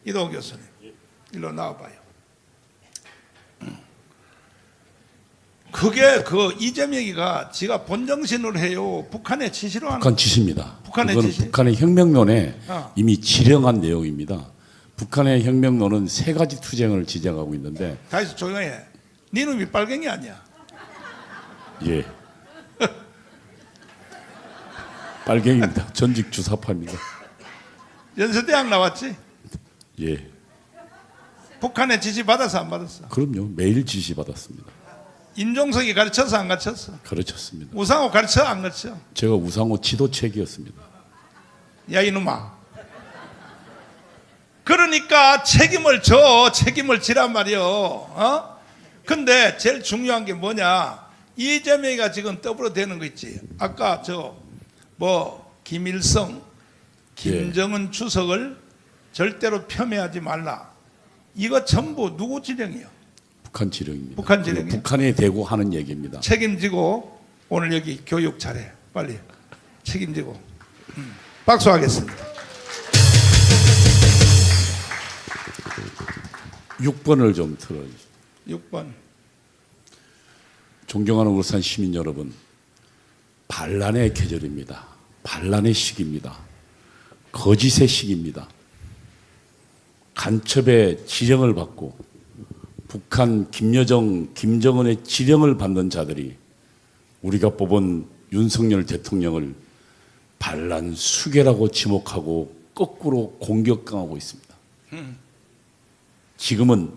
이동호 교수님, 일로 나와봐요. 그게 그 이재명이가 지가 본정신으로 해요? 북한의 지시로 하는? 북한 지시입니다. 북한의 그거는 지시? 북한의 혁명론에 어. 이미 지령한 내용입니다. 북한의 혁명론은 3가지 투쟁을 지정하고 있는데, 다시 조용해. 네 놈이 빨갱이 아니야? 예, 빨갱입니다. 전직 주사파입니다. 연세대학 나왔지? 예, 북한의 지시 받아서 안 받았어? 그럼요. 매일 지시 받았습니다. 임종석이 가르쳐서 안 가르쳤어? 가르쳤습니다. 우상호 가르쳐 안 가르쳐? 제가 우상호 지도책이었습니다. 야 이놈아, 그러니까 책임을 져. 책임을 지란 말이요. 어? 근데 제일 중요한 게 뭐냐, 이재명이가 지금 떠들어대는 거 있지. 아까 김일성, 김정은 주석을 절대로 폄훼하지 말라, 이거 전부 누구 지령이요? 북한 지령입니다. 북한 지령이요? 북한에 대고 하는 얘기입니다. 책임지고 오늘 여기 교육 잘해. 빨리 책임지고. 박수하겠습니다. 6번을 좀 틀어주세요. 6번. 존경하는 울산 시민 여러분, 반란의 계절입니다. 반란의 시기입니다. 거짓의 시기입니다. 간첩의 지령을 받고 북한 김여정, 김정은의 지령을 받는 자들이 우리가 뽑은 윤석열 대통령을 반란 수괴라고 지목하고 거꾸로 공격당하고 있습니다. 지금은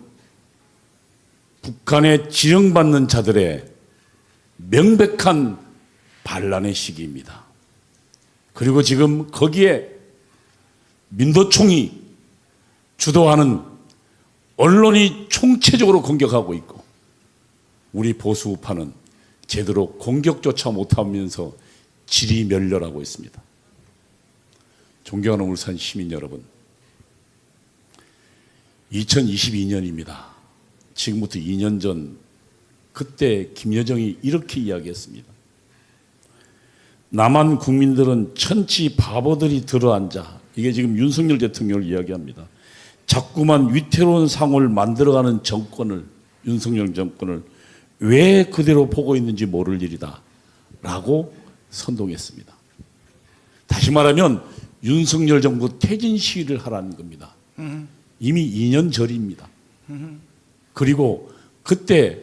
북한의 지령받는 자들의 명백한 반란의 시기입니다. 그리고 지금 거기에 민노총이 주도하는 언론이 총체적으로 공격하고 있고, 우리 보수 우파는 제대로 공격조차 못하면서 지리멸렬하고 있습니다. 존경하는 울산 시민 여러분, 2022년입니다. 지금부터 2년 전 그때 김여정이 이렇게 이야기했습니다. 남한 국민들은 천치 바보들이 들어앉아, 이게 지금 윤석열 대통령을 이야기합니다. 자꾸만 위태로운 상황을 만들어가는 정권을, 윤석열 정권을 왜 그대로 보고 있는지 모를 일이다 라고 선동했습니다. 다시 말하면 윤석열 정부 퇴진 시위를 하라는 겁니다. 이미 2년 전입니다. 그리고 그때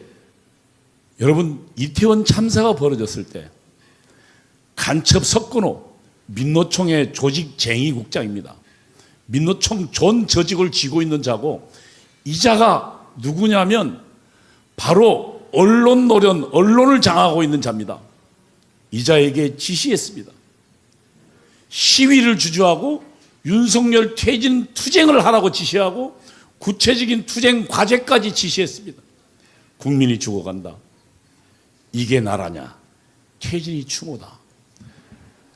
여러분, 이태원 참사가 벌어졌을 때 간첩 석근호, 민노총의 조직쟁의국장입니다. 민노총 전 저직을 쥐고 있는 자고, 이 자가 누구냐면 바로 언론 노련, 언론을 장악하고 있는 자입니다. 이 자에게 지시했습니다. 시위를 주주하고 윤석열 퇴진 투쟁을 하라고 지시하고 구체적인 투쟁 과제까지 지시했습니다. 국민이 죽어간다. 이게 나라냐? 퇴진이 추모다.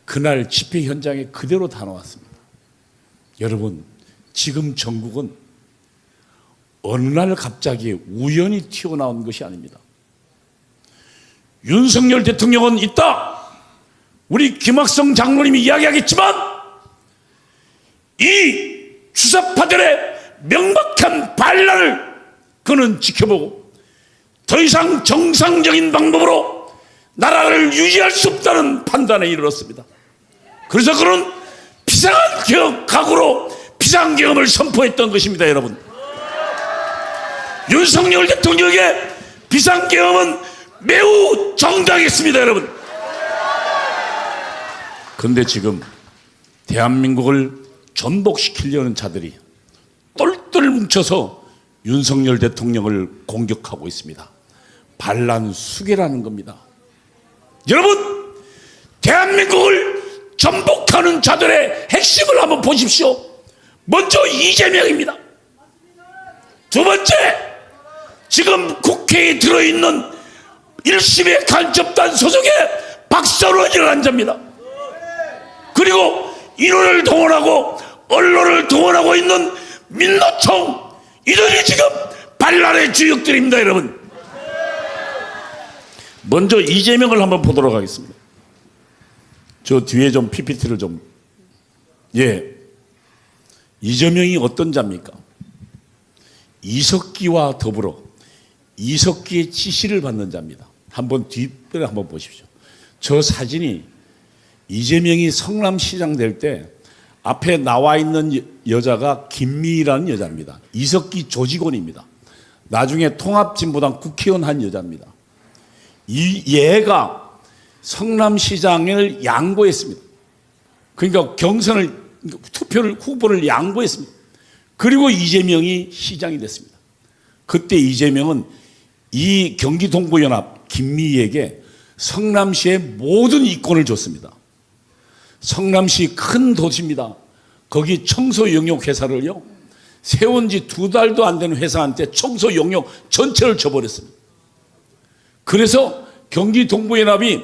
그날 집회 현장에 그대로 다 나왔습니다. 여러분, 지금 전국은 어느 날 갑자기 우연히 튀어나온 것이 아닙니다. 윤석열 대통령은 있다. 우리 김학성 장로님이 이야기하겠지만 이 주사파들의 명백한 반란을 그는 지켜보고 더 이상 정상적인 방법으로 나라를 유지할 수 없다는 판단에 이르렀습니다. 그래서 그는 비상한 개혁 각오로 비상계엄을 선포했던 것입니다. 여러분, 윤석열 대통령의 비상계엄은 매우 정당했습니다. 여러분, 그런데 지금 대한민국을 전복시키려는 자들이 똘똘 뭉쳐서 윤석열 대통령을 공격하고 있습니다. 반란 수괴라는 겁니다. 여러분, 대한민국을 전복하는 자들의 핵심을 한번 보십시오. 먼저 이재명입니다. 두 번째, 지금 국회에 들어있는 1심의 간첩단 소속의 박선원이라는 자입니다. 그리고 인원을 동원하고 언론을 동원하고 있는 민노총, 이들이 지금 반란의 주역들입니다. 여러분, 먼저 이재명을 한번 보도록 하겠습니다. 저 뒤에 좀 PPT를 좀. 이재명이 어떤 자입니까? 이석기와 더불어 이석기의 지시를 받는 자입니다. 한번 뒷배를 한번 보십시오. 저 사진이 이재명이 성남시장 될 때 앞에 나와 있는 여자가 김미희라는 여자입니다. 이석기 조직원입니다. 나중에 통합진보당 국회의원 한 여자입니다. 얘가 성남시장을 양보했습니다. 그러니까 투표를 후보를 양보했습니다. 그리고 이재명이 시장이 됐습니다. 그때 이재명은 이 경기동부연합 김미희에게 성남시의 모든 이권을 줬습니다. 성남시 큰 도시입니다. 거기 청소 용역 회사를요, 세운 지 2달도 안 되는 회사한테 청소 용역 전체를 줘버렸습니다. 그래서 경기동부연합이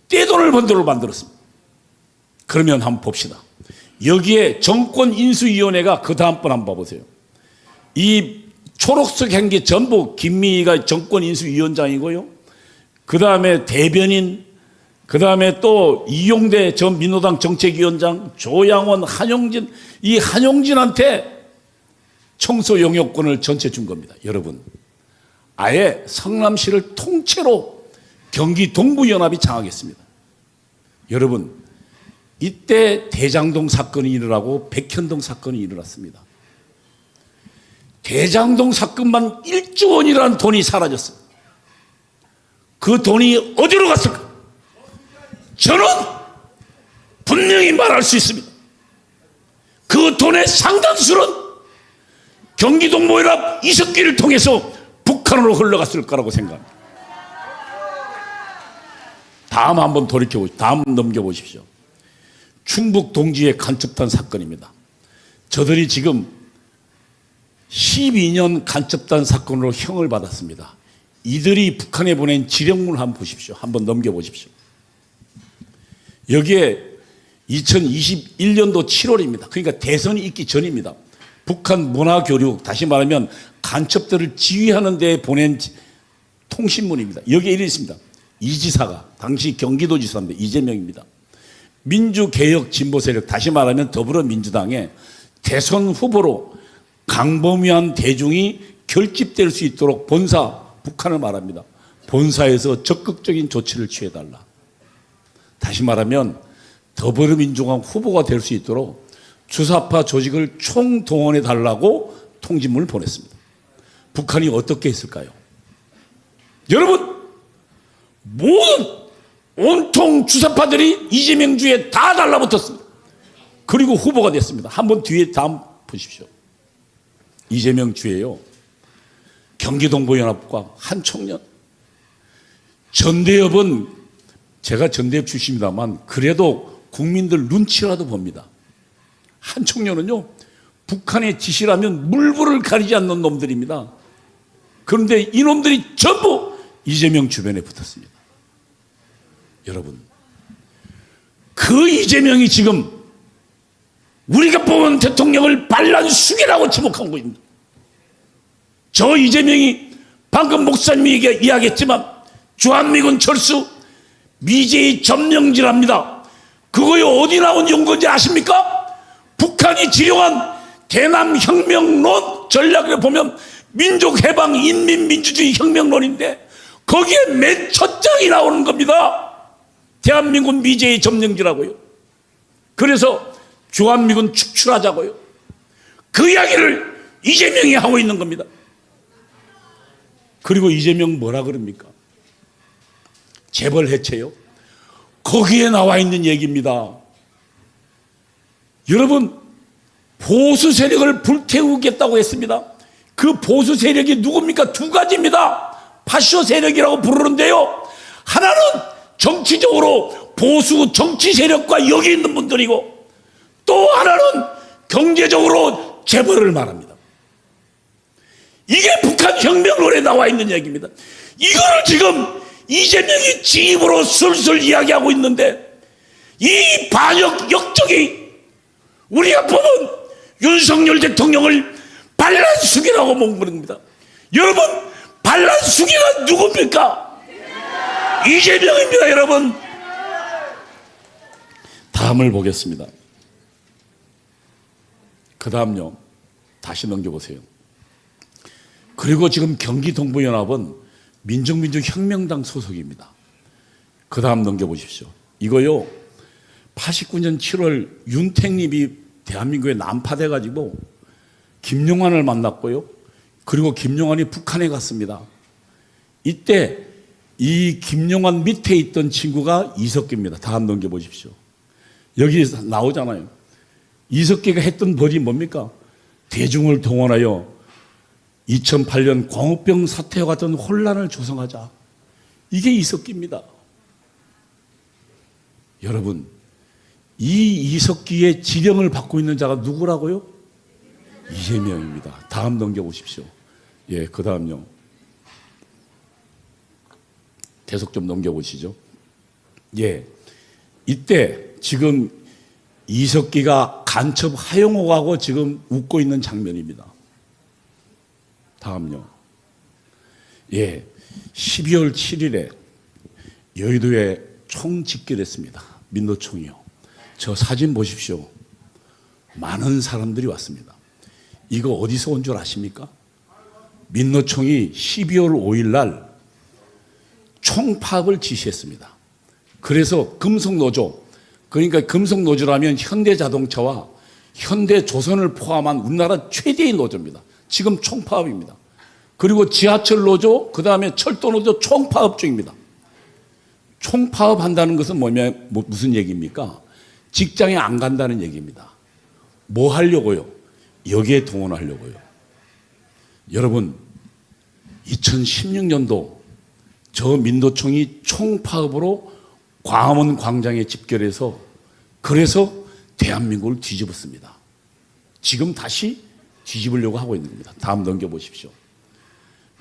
떼돈을 번 돈을 만들었습니다. 그러면 한번 봅시다. 여기에 정권인수위원회가 그 다음번 한번 봐보세요. 이 초록색 한 게 전부 김미희가 정권인수위원장이고요. 그 다음에 대변인, 그 다음에 또 이용대 전 민노당 정책위원장, 조양원, 한용진, 이 한용진한테 청소 용역권을 전체 준 겁니다. 여러분, 아예 성남시를 통째로 경기 동부연합이 장악했습니다. 여러분, 이때 대장동 사건이 일어나고 백현동 사건이 일어났습니다. 대장동 사건만 1조 원이라는 돈이 사라졌어요. 그 돈이 어디로 갔을까? 저는 분명히 말할 수 있습니다. 그 돈의 상당수는 경기동부연합 이석기를 통해서 북한으로 흘러갔을 거라고 생각합니다. 다음 한번 돌이켜보십시오. 다음 넘겨보십시오. 충북 동지의 간첩단 사건입니다. 저들이 지금 12년 간첩단 사건으로 형을 받았습니다. 이들이 북한에 보낸 지령문을 한번 보십시오. 한번 넘겨보십시오. 여기에 2021년도 7월입니다. 그러니까 대선이 있기 전입니다. 북한 문화교류, 다시 말하면 간첩들을 지휘하는 데 보낸 통신문입니다. 여기에 이렇게 있습니다. 이 지사가 당시 경기도지사입니다. 이재명입니다. 민주개혁 진보 세력, 다시 말하면 더불어민주당의 대선 후보로 강범위한 대중이 결집될 수 있도록 본사, 북한을 말합니다. 본사에서 적극적인 조치를 취해달라. 다시 말하면 더불어민주당 후보가 될 수 있도록 주사파 조직을 총동원해 달라고 통지문을 보냈습니다. 북한이 어떻게 했을까요? 여러분, 모든 온통 주사파들이 이재명 주에 다 달라붙었습니다. 그리고 후보가 됐습니다. 한번 뒤에 다음 보십시오. 이재명 주에요, 경기동부연합과 한 청년, 전대협은, 제가 전대협 출신입니다만 그래도 국민들 눈치라도 봅니다. 한 청년은요, 북한의 지시라면 물불을 가리지 않는 놈들입니다. 그런데 이놈들이 전부 이재명 주변에 붙었습니다. 여러분, 그 이재명이 지금 우리가 뽑은 대통령을 반란수계라고 지목한 것입니다. 저 이재명이 방금 목사님이 이야기했지만 주한미군 철수 미제의 점령지랍니다. 그거에 어디 나온 연구인지 아십니까? 북한이 지령한 대남혁명론 전략을 보면 민족해방 인민민주주의 혁명론인데 거기에 맨 첫 장이 나오는 겁니다. 대한민국 미제의 점령지라고요. 그래서 주한미군 축출하자고요. 그 이야기를 이재명이 하고 있는 겁니다. 그리고 이재명 뭐라 그럽니까? 재벌 해체요? 거기에 나와 있는 얘기입니다. 여러분, 보수 세력을 불태우겠다고 했습니다. 그 보수 세력이 누굽니까? 2가지입니다. 파쇼 세력이라고 부르는데요, 하나는 정치적으로 보수 정치 세력과 여기 있는 분들이고, 또 하나는 경제적으로 재벌을 말합니다. 이게 북한 혁명론에 나와 있는 얘기입니다. 이거를 지금 이재명이 지 입으로 술술 이야기하고 있는데, 이 반역 역적이 우리가 보면 윤석열 대통령을 반란수기라고 본 겁니다. 여러분, 반란수기가 누굽니까? 이재명입니다. 여러분, 다음을 보겠습니다. 그 다음요, 다시 넘겨보세요. 그리고 지금 경기동부연합은 민족민주혁명당 소속입니다. 그 다음 넘겨보십시오. 이거요, 89년 7월 윤택립이 대한민국에 난파돼가지고 김용환을 만났고요. 그리고 김용환이 북한에 갔습니다. 이때 이 김용환 밑에 있던 친구가 이석기입니다. 다음 넘겨보십시오. 여기 나오잖아요. 이석기가 했던 벌이 뭡니까? 대중을 동원하여 2008년 광우병 사태와 같은 혼란을 조성하자. 이게 이석기입니다. 여러분, 이 이석기의 지령을 받고 있는 자가 누구라고요? 이재명입니다. 다음 넘겨보십시오. 예, 그 다음요. 계속 좀 넘겨보시죠. 예, 이때 지금 이석기가 간첩 하용옥하고 지금 웃고 있는 장면입니다. 다음요. 예, 12월 7일에 여의도에 총 집결했습니다. 민노총이요. 저 사진 보십시오. 많은 사람들이 왔습니다. 이거 어디서 온 줄 아십니까? 민노총이 12월 5일 날 총파업을 지시했습니다. 그래서 금속노조, 그러니까 금속노조라면 현대자동차와 현대조선을 포함한 우리나라 최대의 노조입니다. 지금 총파업입니다. 그리고 지하철 노조, 그 다음에 철도 노조 총파업 중입니다. 총파업 한다는 것은 무슨 얘기입니까? 직장에 안 간다는 얘기입니다. 뭐 하려고요? 여기에 동원하려고요. 여러분, 2016년도 저 민노총이 총파업으로 광화문 광장에 집결해서 그래서 대한민국을 뒤집었습니다. 지금 다시 뒤집으려고 하고 있는 겁니다. 다음 넘겨보십시오.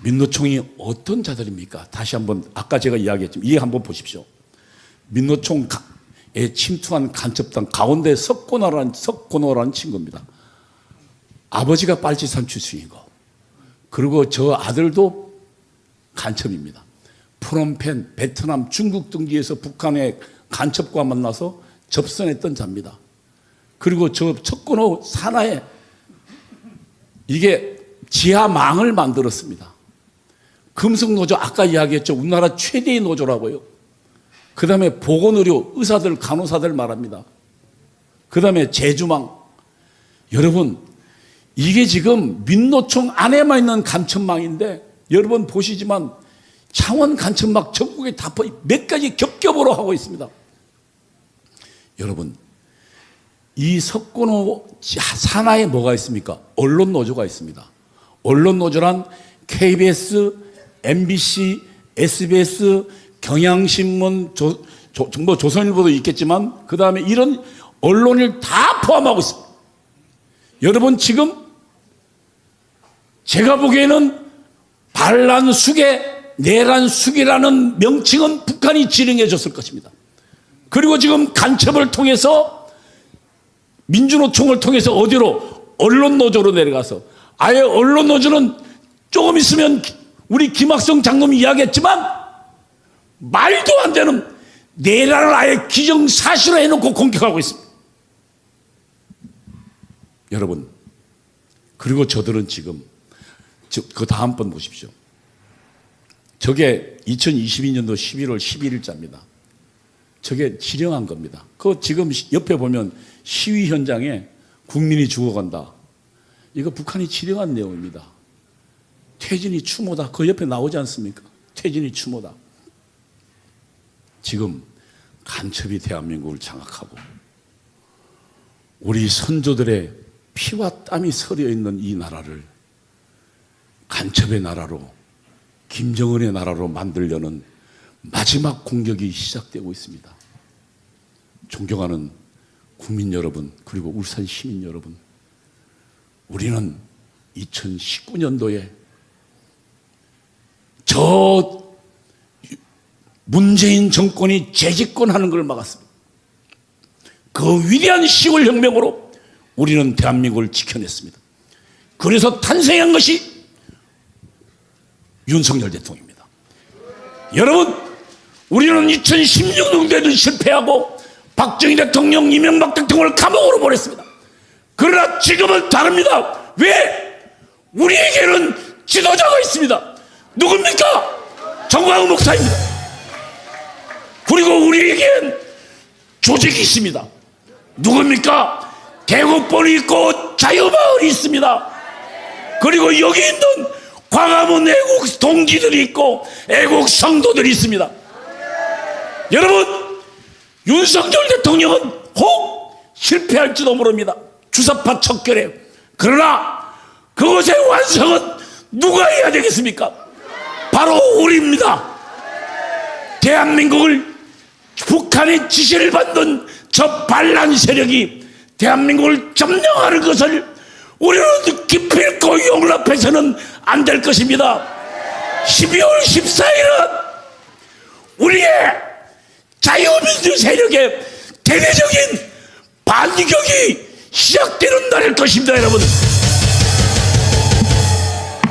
민노총이 어떤 자들입니까? 다시 한번 아까 제가 이야기했지만 이해 한번 보십시오. 민노총에 침투한 간첩당 가운데 석고노라는 친구입니다. 아버지가 빨치산 출신이고 그리고 저 아들도 간첩입니다. 프놈펜, 베트남, 중국 등지에서 북한의 간첩과 만나서 접선했던 자입니다. 그리고 저 석고노 산하에 이게 지하망을 만들었습니다. 금속노조 아까 이야기했죠. 우리나라 최대의 노조라고요. 그 다음에 보건의료, 의사들, 간호사들 말합니다. 그 다음에 제주망. 여러분, 이게 지금 민노총 안에만 있는 간첩망인데 여러분 보시지만 창원 간첩망 전국에 다 몇 가지 겹겹으로 하고 있습니다. 여러분, 이 석고노 산하에 뭐가 있습니까? 언론노조가 있습니다. 언론노조란 KBS, MBC, SBS, 경향신문, 조선일보도 있겠지만 그 다음에 이런 언론을 다 포함하고 있습니다. 여러분 지금 제가 보기에는 반란수계, 내란수계라는 명칭은 북한이 지령해 줬을 것입니다. 그리고 지금 간첩을 통해서 민주노총을 통해서 어디로? 언론노조로 내려가서 아예 언론노조는 조금 있으면 우리 김학성 장로님이 이야기했지만 말도 안 되는 내란을 아예 기정사실화 해놓고 공격하고 있습니다. 여러분, 그리고 저들은 지금 그 다음 번 보십시오. 저게 2022년도 11월 11일자입니다. 저게 지령한 겁니다. 그 지금 옆에 보면 시위 현장에 국민이 죽어간다. 이거 북한이 지령한 내용입니다. 퇴진이 추모다. 그 옆에 나오지 않습니까? 퇴진이 추모다. 지금 간첩이 대한민국을 장악하고 우리 선조들의 피와 땀이 서려 있는 이 나라를 간첩의 나라로, 김정은의 나라로 만들려는 마지막 공격이 시작되고 있습니다. 존경하는 국민 여러분, 그리고 울산 시민 여러분, 우리는 2019년도에 저 문재인 정권이 재집권하는 걸 막았습니다. 그 위대한 10월 혁명으로 우리는 대한민국을 지켜냈습니다. 그래서 탄생한 것이 윤석열 대통령입니다. 여러분, 우리는 2016년도에도 실패하고 박정희 대통령, 이명박 대통령을 감옥으로 보냈습니다. 그러나 지금은 다릅니다. 왜? 우리에게는 지도자가 있습니다. 누굽니까? 정광훈 목사입니다. 그리고 우리에겐 조직이 있습니다. 누굽니까? 대국본이 있고 자유마을이 있습니다. 그리고 여기 있는 광화문 애국 동지들이 있고 애국 성도들이 있습니다. 여러분, 윤석열 대통령은 혹 실패할지도 모릅니다. 주사파 척결에. 그러나 그것의 완성은 누가 해야 되겠습니까? 바로 우리입니다. 대한민국을 북한의 지시를 받는 저 반란 세력이 대한민국을 점령하는 것을 우리는 기필코 용납해서는 안 될 것입니다. 12월 14일은 우리의 자유민주 세력의 대대적인 반격이 시작되는 날일 것입니다, 여러분.